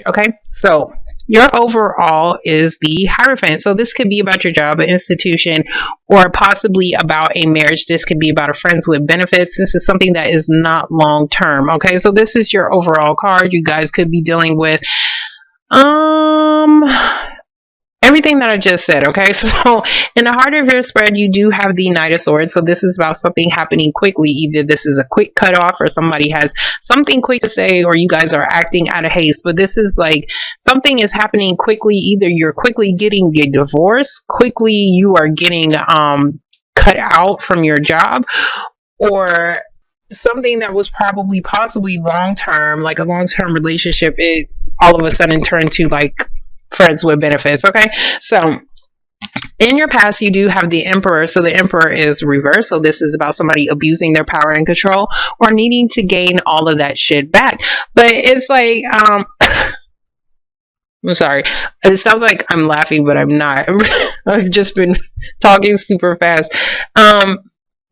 Okay, so your overall is the Hierophant. So this could be about your job, an institution, or possibly about a marriage. This could be about a friends with benefits. This is something that is not long term. Okay, so this is your overall card. You guys could be dealing with um everything that I just said. Okay, so in the heart of your spread, you do have the Knight of Swords. So this is about something happening quickly. Either this is a quick cutoff, or somebody has something quick to say, or you guys are acting out of haste. But this is like something is happening quickly. Either you're quickly getting a divorce, quickly you are getting cut out from your job, or something that was probably possibly long term, like a long term relationship, it all of a sudden turned to like friends with benefits. Okay, so in your past you do have the Emperor. So the Emperor is reversed. So this is about somebody abusing their power and control, or needing to gain all of that shit back. But it's like I'm sorry, it sounds like I'm laughing, but I'm not. I've just been talking super fast.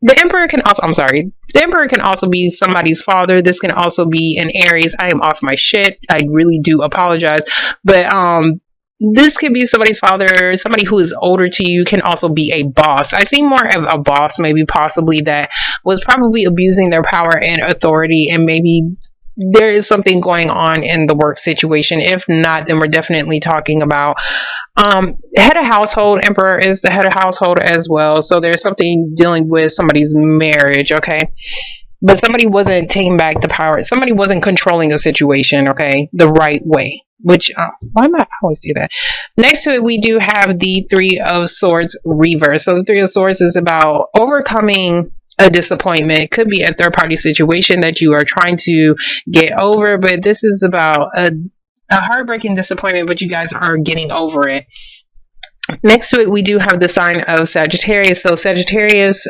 The Emperor can also, I'm sorry, the Emperor can also be somebody's father. This can also be an Aries. I am off my shit. I really do apologize. But this could be somebody's father, somebody who is older to you, can also be a boss. I see more of a boss, maybe possibly that was probably abusing their power and authority, and maybe there is something going on in the work situation. If not, then we're definitely talking about head of household. Emperor is the head of household as well. So there's something dealing with somebody's marriage, okay? But somebody wasn't taking back the power. Somebody wasn't controlling a situation, okay, the right way. Which, why am I always do that? Next to it, we do have the Three of Swords reverse. So the Three of Swords is about overcoming a disappointment. It could be a third party situation that you are trying to get over, but this is about a heartbreaking disappointment, but you guys are getting over it. Next to it, we do have the sign of Sagittarius. So Sagittarius,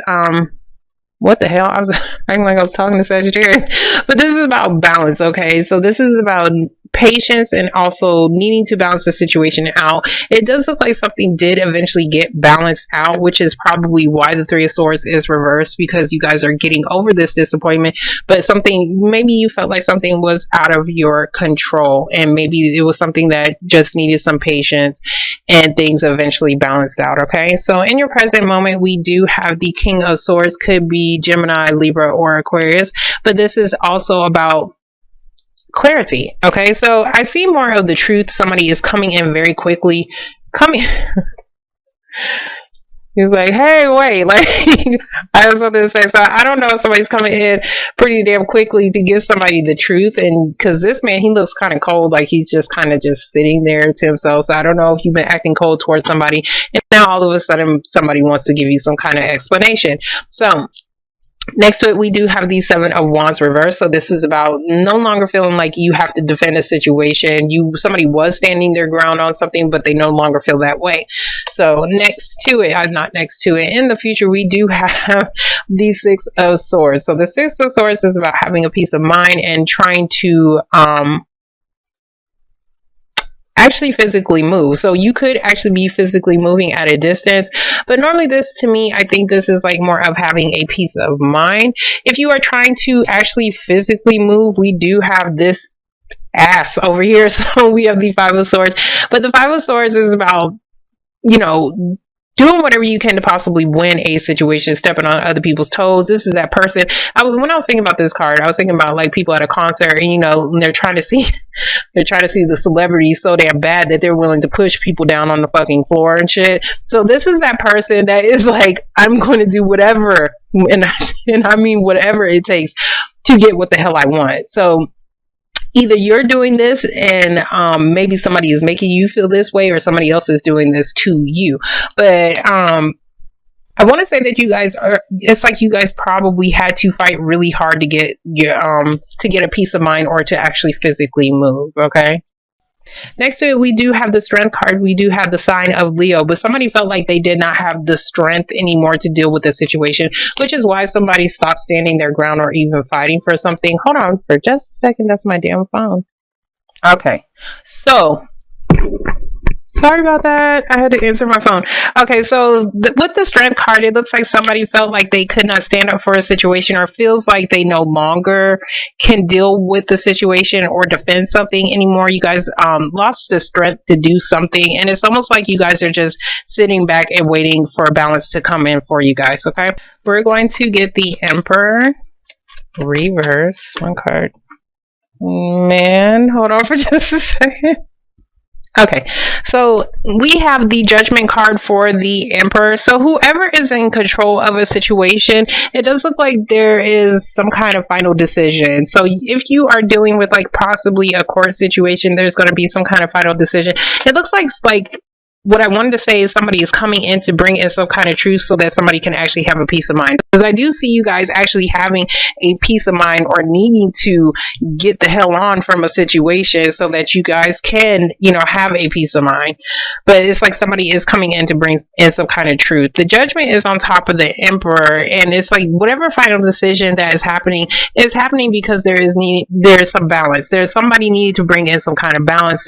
what the hell? I was acting like I was talking to Sagittarius. But this is about balance, okay? So this is about patience and also needing to balance the situation out. It does look like something did eventually get balanced out, which is probably why the Three of Swords is reversed, because you guys are getting over this disappointment. But something, maybe you felt like something was out of your control, and maybe it was something that just needed some patience, and things eventually balanced out, okay? So in your present moment, we do have the King of Swords. Could be Gemini, Libra, or Aquarius, but this is also about clarity, okay? So I see more of the truth. Somebody is coming in very quickly. He's like, hey, wait, like, I have something to say. So I don't know if somebody's coming in pretty damn quickly to give somebody the truth. And because this man, he looks kind of cold, like he's just kind of just sitting there to himself. So I don't know if you've been acting cold towards somebody, and now all of a sudden somebody wants to give you some kind of explanation. So next to it, we do have the Seven of Wands reverse. So this is about no longer feeling like you have to defend a situation. Somebody was standing their ground on something, but they no longer feel that way. So next to it, not next to it, in the future, we do have the Six of Swords. So the Six of Swords is about having a peace of mind and trying to actually physically move. So you could actually be physically moving at a distance, but normally this, to me, I think this is like more of having a peace of mind. If you are trying to actually physically move, we do have this ass over here. So we have the Five of Swords, but the Five of Swords is about, you know, doing whatever you can to possibly win a situation, stepping on other people's toes. This is that person. When I was thinking about this card, I was thinking about like people at a concert, and you know, and they're trying to see the celebrity so damn bad that they're willing to push people down on the fucking floor and shit. So this is that person that is like, I'm going to do whatever, and I mean whatever it takes to get what the hell I want. So either you're doing this and maybe somebody is making you feel this way, or somebody else is doing this to you. But I want to say that you guys it's like you guys probably had to fight really hard to get a peace of mind, or to actually physically move, okay? Next to it, we do have the Strength card. We do have the sign of Leo, but somebody felt like they did not have the strength anymore to deal with the situation, which is why somebody stopped standing their ground or even fighting for something. Hold on for just a second. That's my damn phone. Okay. So Sorry about that. I had to answer my phone. Okay, so with the strength card, it looks like somebody felt like they could not stand up for a situation or feels like they no longer can deal with the situation or defend something anymore. You guys lost the strength to do something, and it's almost like you guys are just sitting back and waiting for a balance to come in for you guys, okay? We're going to get the Emperor reverse. One card. Man, hold on for just a second. Okay, so we have the Judgment card for the Emperor. So whoever is in control of a situation, it does look like there is some kind of final decision. So if you are dealing with like possibly a court situation, there's going to be some kind of final decision. It looks like what I wanted to say is somebody is coming in to bring in some kind of truth so that somebody can actually have a peace of mind. Because I do see you guys actually having a peace of mind or needing to get the hell on from a situation so that you guys can, have a peace of mind. But it's like somebody is coming in to bring in some kind of truth. The Judgment is on top of the Emperor, and it's like whatever final decision that is happening because there's some balance. There's somebody needing to bring in some kind of balance.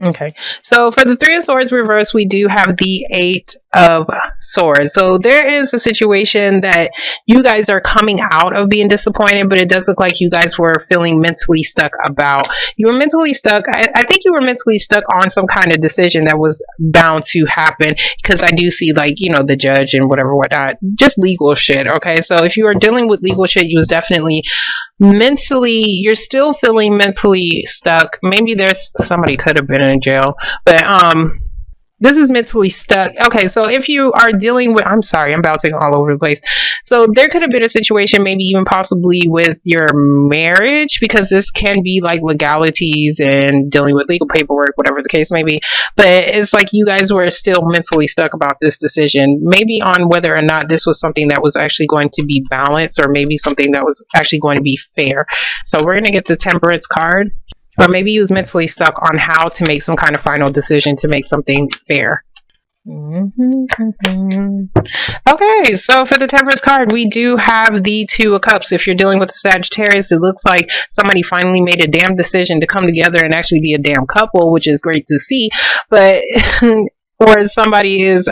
Okay, so for the Three of Swords reverse, we do have the Eight of Swords. So there is a situation that you guys are coming out of being disappointed, but it does look like you guys were feeling mentally stuck about. You were mentally stuck. I think you were mentally stuck on some kind of decision that was bound to happen, because I do see the judge and whatnot, just legal shit. Okay, so if you are dealing with legal shit, you was definitely you're still feeling mentally stuck. Maybe somebody could have been in jail, but this is mentally stuck. Okay, so if you are dealing with, I'm sorry, I'm bouncing all over the place. So there could have been a situation, maybe even possibly with your marriage, because this can be like legalities and dealing with legal paperwork, whatever the case may be. But it's like you guys were still mentally stuck about this decision, maybe on whether or not this was something that was actually going to be balanced, or maybe something that was actually going to be fair. So we're going to get the Temperance card. Or maybe he was mentally stuck on how to make some kind of final decision to make something fair. Okay, so for the Temperance card, we do have the Two of Cups. If you're dealing with a Sagittarius, it looks like somebody finally made a damn decision to come together and actually be a damn couple, which is great to see. But, or somebody is,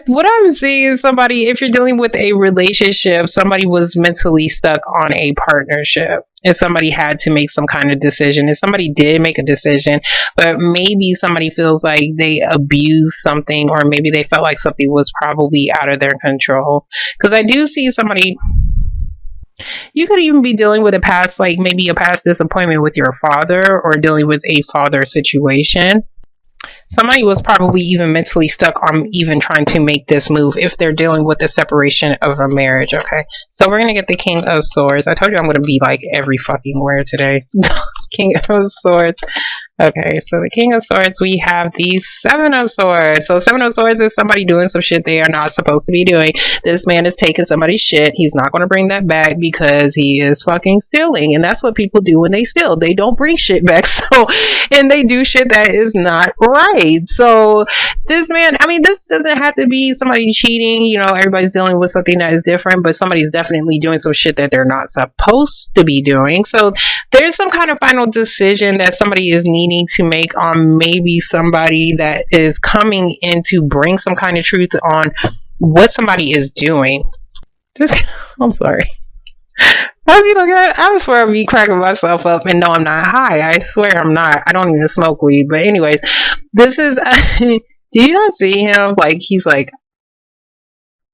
what I'm seeing is somebody, if you're dealing with a relationship, somebody was mentally stuck on a partnership, and somebody had to make some kind of decision, and somebody did make a decision, but maybe somebody feels like they abused something, or maybe they felt like something was probably out of their control. Because I do see somebody, you could even be dealing with maybe a past disappointment with your father, or dealing with a father situation. Somebody was probably even mentally stuck on even trying to make this move if they're dealing with the separation of a marriage. Okay, so we're going to get the King of Swords. I told you I'm going to be like every fucking where today. King of Swords. Okay, so the King of Swords, we have the Seven of Swords. So Seven of Swords is somebody doing some shit they are not supposed to be doing. This man is taking somebody's shit. He's not going to bring that back because he is fucking stealing. And that's what people do when they steal. They don't bring shit back. And they do shit that is not right. So this man, this doesn't have to be somebody cheating. Everybody's dealing with something that is different, but somebody's definitely doing some shit that they're not supposed to be doing. So there's some kind of final decision that somebody is needing to make on maybe somebody that is coming in to bring some kind of truth on what somebody is doing. I'm sorry. I swear I'll be cracking myself up, and no, I'm not high. I swear I'm not. I don't even smoke weed. But anyways, this is, do you not see him? He's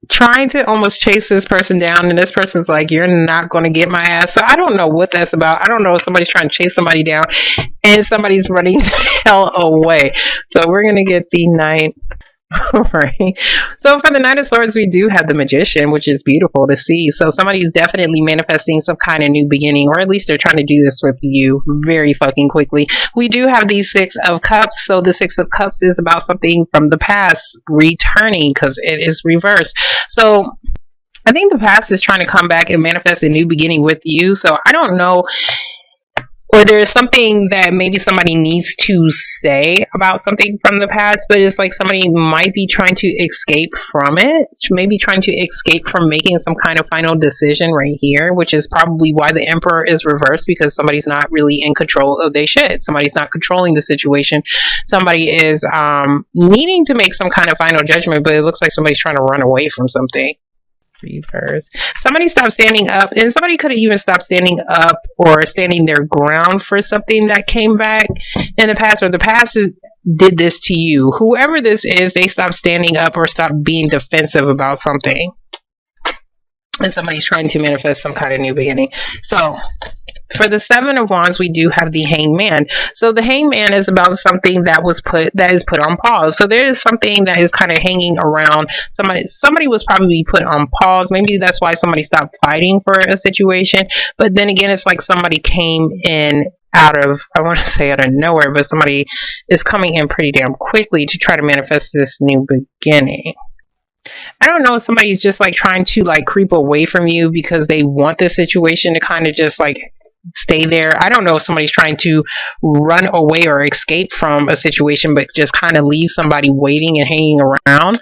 trying to almost chase this person down, and this person's like, you're not going to get my ass. So I don't know what that's about. I don't know if somebody's trying to chase somebody down and somebody's running the hell away. So we're going to get the Knight. Right. So for the Knight of Swords, we do have the Magician, which is beautiful to see. So somebody's definitely manifesting some kind of new beginning, or at least they're trying to do this with you very fucking quickly. We do have the Six of Cups. So the Six of Cups is about something from the past returning, because it is reversed. So I think the past is trying to come back and manifest a new beginning with you. So I don't know or there's something that maybe somebody needs to say about something from the past, but it's like somebody might be trying to escape from it, maybe trying to escape from making some kind of final decision right here, which is probably why the Emperor is reversed, because somebody's not really in control of their shit. Somebody's not controlling the situation. Somebody is needing to make some kind of final judgment, but it looks like somebody's trying to run away from something. Reverse. Somebody stopped standing up, and somebody could have even stopped standing up or standing their ground for something that came back in the past, or the past did this to you. Whoever this is, they stopped standing up or stopped being defensive about something, and somebody's trying to manifest some kind of new beginning. So for the Seven of Wands, we do have the Hangman. So the Hangman is about something that is put on pause. So there is something that is kind of hanging around. Somebody was probably put on pause. Maybe that's why somebody stopped fighting for a situation. But then again, it's like somebody came in out of nowhere, but somebody is coming in pretty damn quickly to try to manifest this new beginning. I don't know if somebody's just like trying to like creep away from you because they want the situation to kind of just like stay there. I don't know if somebody's trying to run away or escape from a situation, but just kind of leave somebody waiting and hanging around.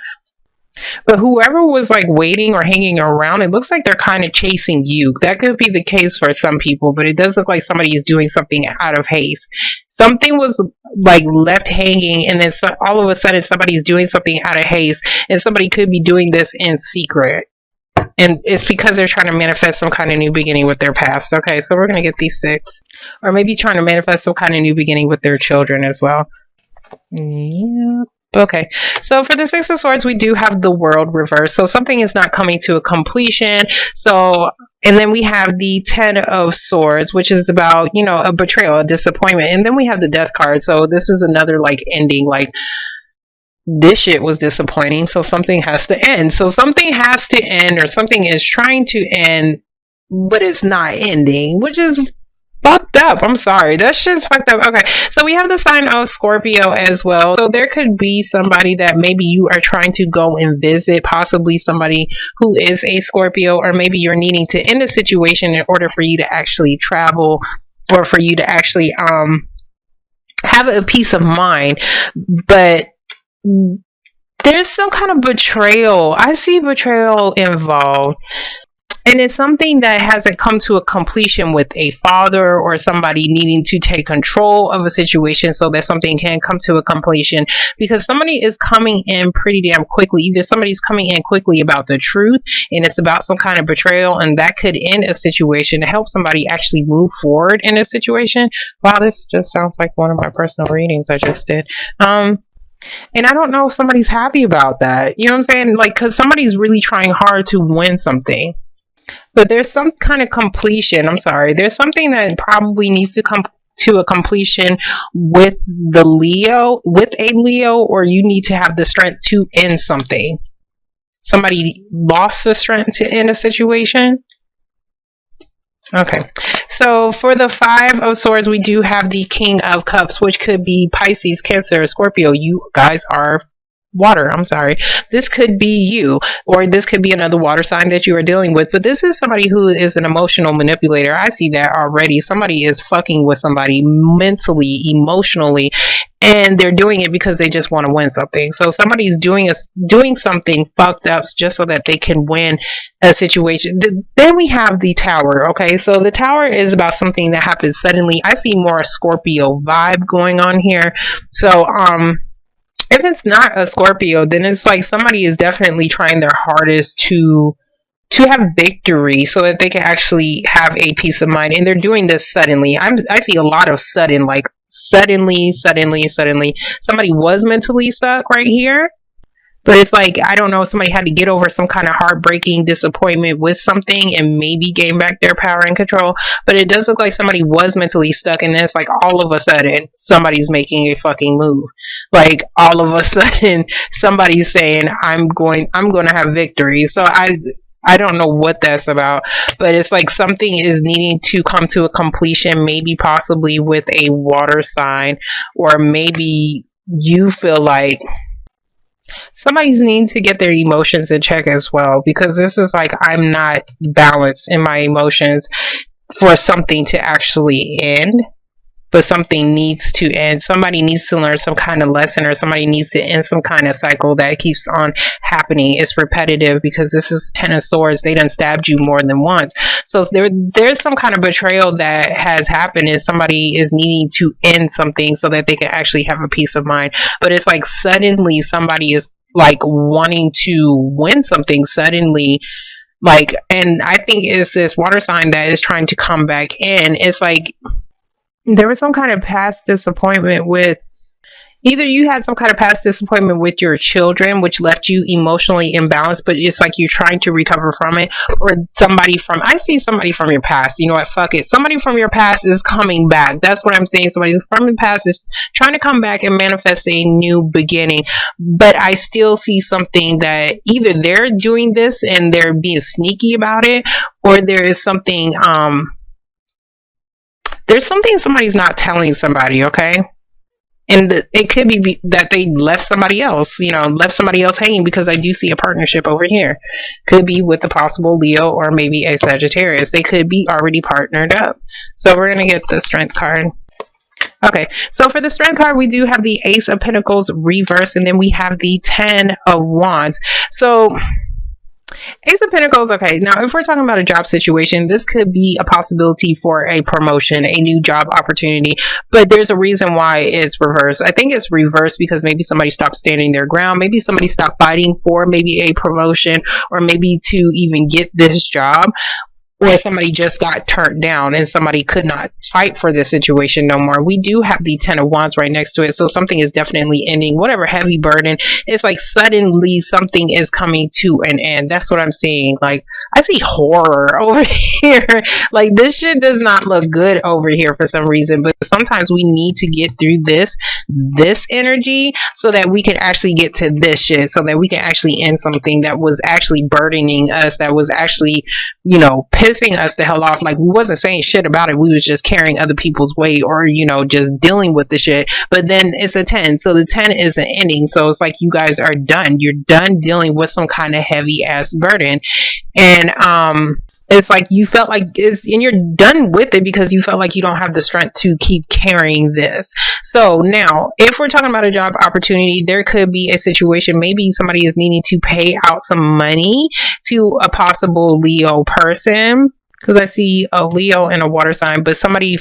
But whoever was like waiting or hanging around, it looks like they're kind of chasing you. That could be the case for some people, but it does look like somebody is doing something out of haste. Something was like left hanging, and then all of a sudden somebody's doing something out of haste, and somebody could be doing this in secret. And it's because they're trying to manifest some kind of new beginning with their past. Okay, so we're going to get these 6. Or maybe trying to manifest some kind of new beginning with their children as well. Yeah. Okay, so for the 6 of Swords, we do have the World reversed. So something is not coming to a completion. So, and then we have the 10 of Swords, which is about, a betrayal, a disappointment. And then we have the Death card. So this is another like ending, like this shit was disappointing, so something has to end. So something has to end, or something is trying to end, but it's not ending, which is fucked up. I'm sorry. That shit's fucked up. Okay, so we have the sign of Scorpio as well. So there could be somebody that maybe you are trying to go and visit, possibly somebody who is a Scorpio, or maybe you're needing to end a situation in order for you to actually travel, or for you to actually have a peace of mind. But there's some kind of betrayal. I see betrayal involved. And it's something that hasn't come to a completion with a father or somebody needing to take control of a situation so that something can come to a completion, because somebody is coming in pretty damn quickly. Either somebody's coming in quickly about the truth and it's about some kind of betrayal, and that could end a situation to help somebody actually move forward in a situation. Wow, this just sounds like one of my personal readings I just did. And I don't know if somebody's happy about that. You know what I'm saying? Like, because somebody's really trying hard to win something. But there's some kind of completion. I'm sorry. There's something that probably needs to come to a completion with a Leo, or you need to have the strength to end something. Somebody lost the strength to end a situation. Okay, so for the 5 of Swords, we do have the King of Cups, which could be Pisces, Cancer, Scorpio. You guys are water. I'm sorry. This could be you, or this could be another water sign that you are dealing with. But this is somebody who is an emotional manipulator. I see that already. Somebody is fucking with somebody mentally, emotionally, and they're doing it because they just want to win something. So somebody's doing something fucked up just so that they can win a situation. Then we have the Tower. Okay, so the Tower is about something that happens suddenly. I see more a Scorpio vibe going on here. So if it's not a Scorpio, then it's like somebody is definitely trying their hardest to have victory so that they can actually have a peace of mind. And they're doing this suddenly. I see a lot of sudden, like suddenly. Somebody was mentally stuck right here. But it's like, I don't know, somebody had to get over some kind of heartbreaking disappointment with something and maybe gain back their power and control. But it does look like somebody was mentally stuck, and then it's like all of a sudden somebody's making a fucking move. Like all of a sudden somebody's saying, I'm going to have victory. So I don't know what that's about, but it's like something is needing to come to a completion, maybe possibly with a water sign, or maybe you feel like somebody's needing to get their emotions in check as well, because this is like, I'm not balanced in my emotions for something to actually end. but something needs to end. Somebody needs to learn some kind of lesson, or somebody needs to end some kind of cycle that keeps on happening. It's repetitive because this is Ten of Swords. They done stabbed you more than once. So there's some kind of betrayal that has happened, and somebody is needing to end something so that they can actually have a peace of mind. But it's like suddenly somebody is like wanting to win something suddenly. Like, and I think it's this water sign that is trying to come back in. It's like there was some kind of past disappointment with, either you had some kind of past disappointment with your children, which left you emotionally imbalanced, but it's like you're trying to recover from it, or I see somebody from your past. You know what? Fuck it. Somebody from your past is coming back. That's what I'm saying. Somebody from the past is trying to come back and manifest a new beginning. But I still see something that either they're doing this and they're being sneaky about it, or there is something, there's something somebody's not telling somebody, okay? And it could be that they left somebody else, left somebody else hanging, because I do see a partnership over here. Could be with a possible Leo or maybe a Sagittarius. They could be already partnered up. So we're going to get the Strength card. Okay, so for the Strength card, we do have the Ace of Pentacles reversed, and then we have the 10 of Wands. So Ace of Pentacles, okay, now if we're talking about a job situation, this could be a possibility for a promotion, a new job opportunity, but there's a reason why it's reversed. I think it's reversed because maybe somebody stopped standing their ground, maybe somebody stopped fighting for maybe a promotion, or maybe to even get this job, or somebody just got turned down and somebody could not fight for this situation no more. We do have the 10 of Wands right next to it, so something is definitely ending. Whatever heavy burden, it's like suddenly something is coming to an end. That's what I'm seeing. Like, I see horror over here. Like, this shit does not look good over here for some reason, but sometimes we need to get through this energy so that we can actually get to this shit, so that we can actually end something that was actually burdening us, that was actually, pissing us the hell off. Like, we wasn't saying shit about it, we was just carrying other people's weight, or just dealing with the shit. But then it's a 10, so the 10 is an ending, so it's like you guys are done. You're done dealing with some kind of heavy ass burden, and it's like you felt like and you're done with it because you felt like you don't have the strength to keep carrying this. So now, if we're talking about a job opportunity, there could be a situation, maybe somebody is needing to pay out some money to a possible Leo person, because I see a Leo and a water sign, but somebody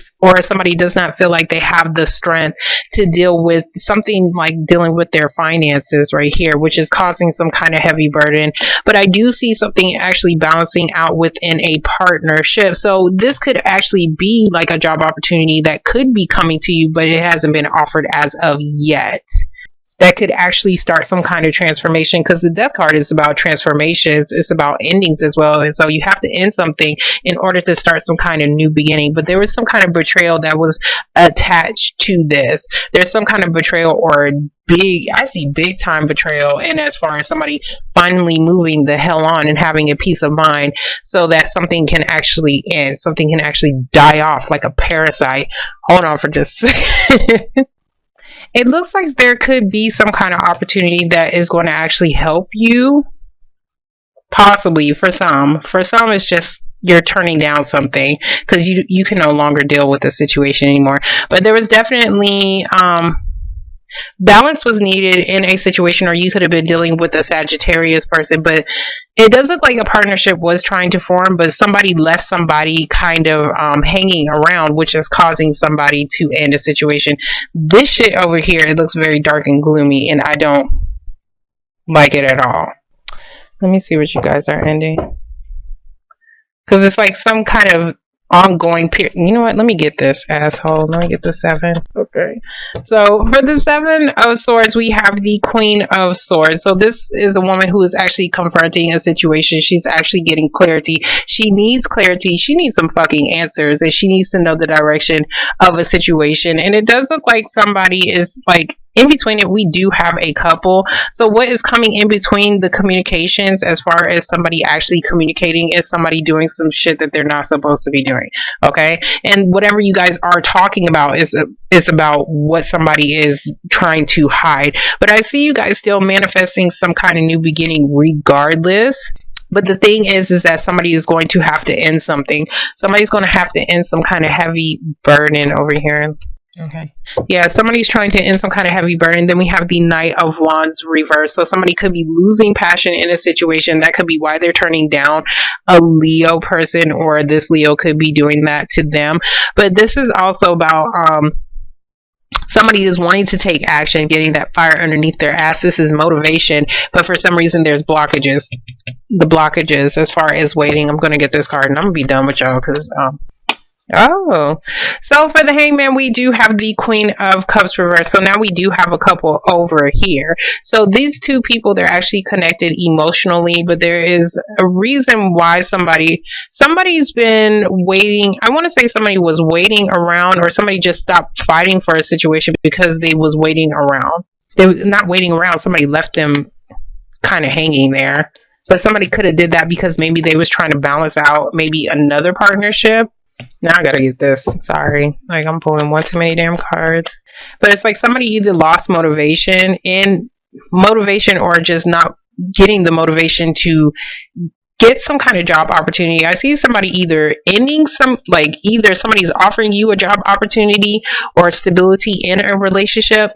does not feel like they have the strength to deal with something like dealing with their finances right here, which is causing some kind of heavy burden. But I do see something actually balancing out within a partnership. So this could actually be like a job opportunity that could be coming to you, but it hasn't been offered as of yet. That could actually start some kind of transformation, because the Death card is about transformations. It's about endings as well. And so you have to end something in order to start some kind of new beginning. But there was some kind of betrayal that was attached to this. There's some kind of betrayal, or I see big time betrayal. And as far as somebody finally moving the hell on and having a peace of mind so that something can actually end, something can actually die off like a parasite. Hold on for just a second. It looks like there could be some kind of opportunity that is going to actually help you. Possibly for some. For some, it's just you're turning down something because you can no longer deal with the situation anymore. But there was definitely balance was needed in a situation, or you could have been dealing with a Sagittarius person, but it does look like a partnership was trying to form, but somebody left somebody kind of hanging around, which is causing somebody to end a situation. This shit over here, it looks very dark and gloomy, and I don't like it at all. Let me see what you guys are ending, because it's like some kind of ongoing period. You know what? Let me get this, asshole. Let me get the 7. Okay. So for the 7 of Swords, we have the Queen of Swords. So this is a woman who is actually confronting a situation. She's actually getting clarity. She needs clarity. She needs some fucking answers, and she needs to know the direction of a situation. And it does look like somebody is like in between it. We do have a couple. So what is coming in between the communications, as far as somebody actually communicating, is somebody doing some shit that they're not supposed to be doing. Okay, and whatever you guys are talking about is about what somebody is trying to hide. But I see you guys still manifesting some kind of new beginning regardless. But the thing is that somebody is going to have to end something. Somebody's going to have to end some kind of heavy burden over here. Okay. Yeah, somebody's trying to end some kind of heavy burden. Then we have the Knight of Wands reverse. So somebody could be losing passion in a situation. That could be why they're turning down a Leo person, or this Leo could be doing that to them. But this is also about somebody is wanting to take action, getting that fire underneath their ass. This is motivation, but for some reason there's blockages. The blockages as far as waiting. I'm going to get this card and I'm going to be done with y'all because oh, so for the Hangman, we do have the Queen of Cups reversed. So now we do have a couple over here. So these two people, they're actually connected emotionally, but there is a reason why somebody's been waiting. I want to say somebody was waiting around, or somebody just stopped fighting for a situation because they was waiting around. They were not waiting around. Somebody left them kind of hanging there. But somebody could have did that because maybe they was trying to balance out maybe another partnership. Now I gotta get this. Sorry. Like, I'm pulling one too many damn cards. But it's like somebody either lost motivation or just not getting the motivation to get some kind of job opportunity. I see somebody either either somebody's offering you a job opportunity or stability in a relationship,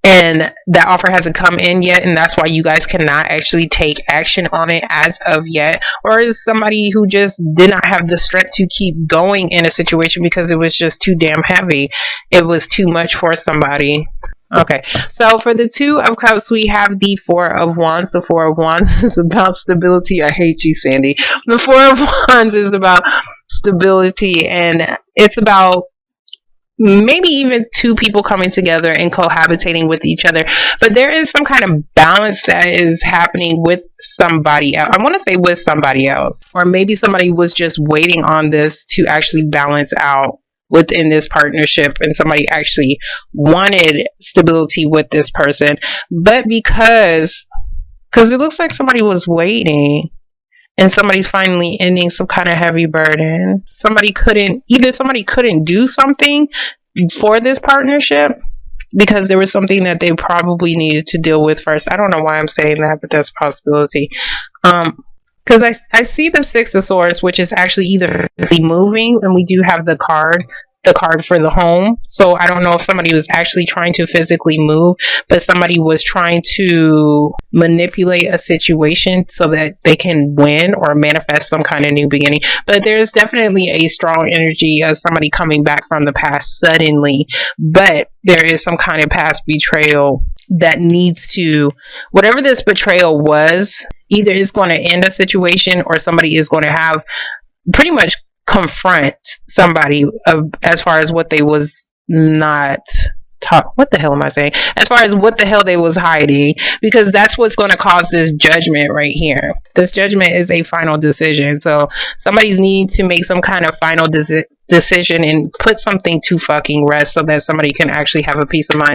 and that offer hasn't come in yet, and that's why you guys cannot actually take action on it as of yet. Or is somebody who just did not have the strength to keep going in a situation because it was just too damn heavy. It was too much for somebody. Okay, so for the Two of Cups, we have the Four of Wands. The Four of Wands is about stability. I hate you, Sandy. The Four of Wands is about stability, and it's about maybe even two people coming together and cohabitating with each other. But there is some kind of balance that is happening with somebody else. I want to say with somebody else. Or maybe somebody was just waiting on this to actually balance out within this partnership, and somebody actually wanted stability with this person. But because it looks like somebody was waiting, and somebody's finally ending some kind of heavy burden. Somebody couldn't do something for this partnership because there was something that they probably needed to deal with first. I don't know why I'm saying that, but that's a possibility. Because I see the Six of Swords, which is actually either moving, and we do have the card for the home. So I don't know if somebody was actually trying to physically move, but somebody was trying to manipulate a situation so that they can win or manifest some kind of new beginning. But there's definitely a strong energy of somebody coming back from the past suddenly, but there is some kind of past betrayal that needs to, whatever this betrayal was, either it's going to end a situation or somebody is going to have pretty much confront somebody as far as what they was not taught. What the hell am I saying? As far as what the hell they was hiding, because that's what's going to cause this judgment right here. This judgment is a final decision. So somebody's need to make some kind of final decision and put something to fucking rest so that somebody can actually have a peace of mind.